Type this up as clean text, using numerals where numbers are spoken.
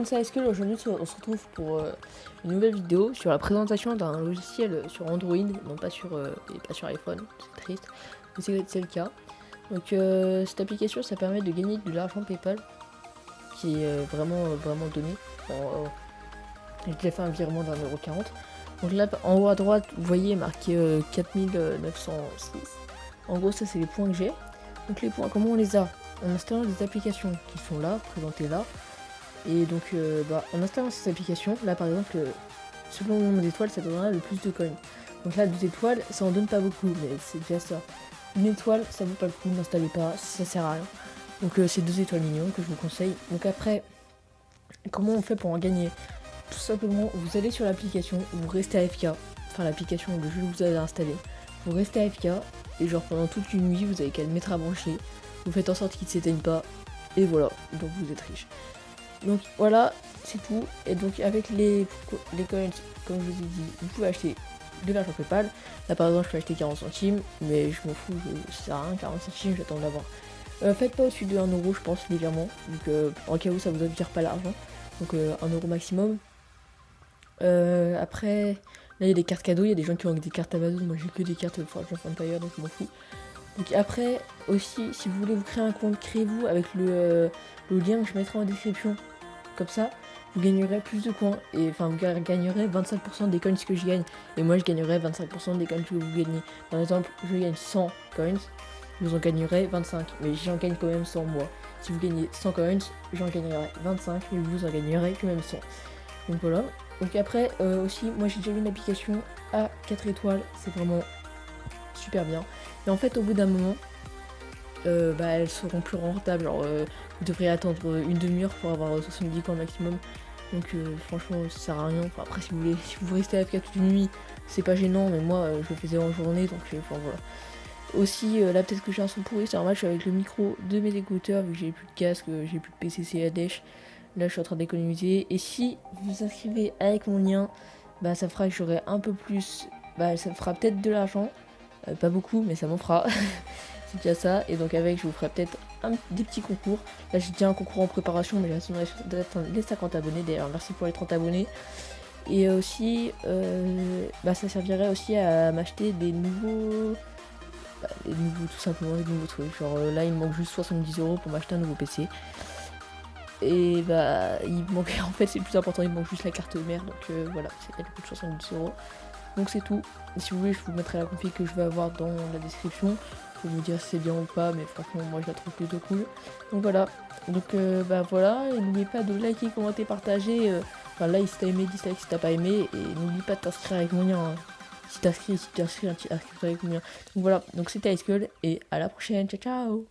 c'est Ice School. Aujourd'hui, on se retrouve pour une nouvelle vidéo sur la présentation d'un logiciel sur Android, non pas sur, et pas sur iPhone, c'est triste, mais c'est le cas. Donc cette application, ça permet de gagner de l'argent PayPal, qui est vraiment donné. J'ai déjà fait un virement d'1,40€. Donc là, en haut à droite, vous voyez marqué 4906. En gros, ça c'est les points que j'ai. Donc les points, comment on les a? En installant des applications qui sont là, présentées là. Et donc en installant ces applications, là par exemple, selon le nombre d'étoiles, ça donnera le plus de coins. Donc là, 2 étoiles, ça en donne pas beaucoup, mais c'est déjà ça. Une étoile, ça vaut pas le coup, n'installez pas, ça sert à rien. Donc c'est 2 étoiles minimum que je vous conseille. Donc après, comment on fait pour en gagner? Tout simplement, vous allez sur l'application, vous restez AFK, enfin l'application, le jeu que vous avez installé, vous restez AFK, et genre pendant toute une nuit, vous avez qu'à le mettre à brancher, vous faites en sorte qu'il ne s'éteigne pas, et voilà, donc vous êtes riche. Donc voilà, c'est tout, et donc avec les coins, comme je vous ai dit, vous pouvez acheter de l'argent PayPal. Là par exemple, je peux acheter 40 centimes, mais je m'en fous, ça sert à rien, 40 centimes, j'attends d'avoir. Faites pas au-dessus de 1€, je pense, légèrement, donc en cas où ça vous vire pas l'argent, donc 1€ maximum. Après, là il y a des cartes cadeaux, il y a des gens qui ont des cartes Amazon, moi j'ai que des cartes Forge of Empire, donc je m'en fous. Donc après, aussi, si vous voulez vous créer un compte, créez-vous avec le lien que je mettrai en description. Comme ça, vous gagnerez plus de coins, et enfin vous gagnerez 25% des coins que je gagne, et moi je gagnerai 25% des coins que vous gagnez. Par exemple, je gagne 100 coins, vous en gagnerez 25, mais j'en gagne quand même 100 moi. Si vous gagnez 100 coins, j'en gagnerai 25, mais vous en gagnerez quand même 100. Donc voilà. Donc après, aussi, moi j'ai déjà vu une application à 4 étoiles, c'est vraiment super bien. Et en fait, au bout d'un moment, elles seront plus rentables. Genre, vous devriez attendre une demi-heure pour avoir 70 coins maximum. Donc franchement, ça sert à rien. Enfin, après, si vous restez AFK toute une nuit, c'est pas gênant, mais moi, je le faisais en journée, donc enfin voilà. Aussi, là peut-être que j'ai un son pourri, c'est normal, je suis avec le micro de mes écouteurs, vu que j'ai plus de casque, j'ai plus de PCC à dèche. Là, je suis en train d'économiser. Et si vous vous inscrivez avec mon lien, ça fera que j'aurai un peu plus. Ça me fera peut-être de l'argent. Pas beaucoup, mais ça m'en fera. C'est déjà ça. Et donc, avec, je vous ferai peut-être des petits concours. Là, j'ai déjà un concours en préparation, mais j'attendrai d'atteindre les 50 abonnés. D'ailleurs, merci pour les 30 abonnés. Et aussi, ça servirait aussi à m'acheter des nouveaux. Tout simplement, des nouveaux trucs. Genre là, il me manque juste 70€ pour m'acheter un nouveau PC. Et il me manque, en fait c'est le plus important, il me manque juste la carte mère, donc voilà, elle coûte 70€. Donc c'est tout. Et si vous voulez, je vous mettrai la config que je vais avoir dans la description pour vous dire si c'est bien ou pas, mais franchement moi je la trouve plutôt cool. Donc voilà, voilà, et n'oubliez pas de liker, commenter, partager, like si t'as aimé, dislike si t'as pas aimé, et n'oublie pas de t'inscrire avec mon lien, hein. Si t'es inscrit avec mon lien. Donc voilà, donc c'était Ice School, et à la prochaine, ciao ciao.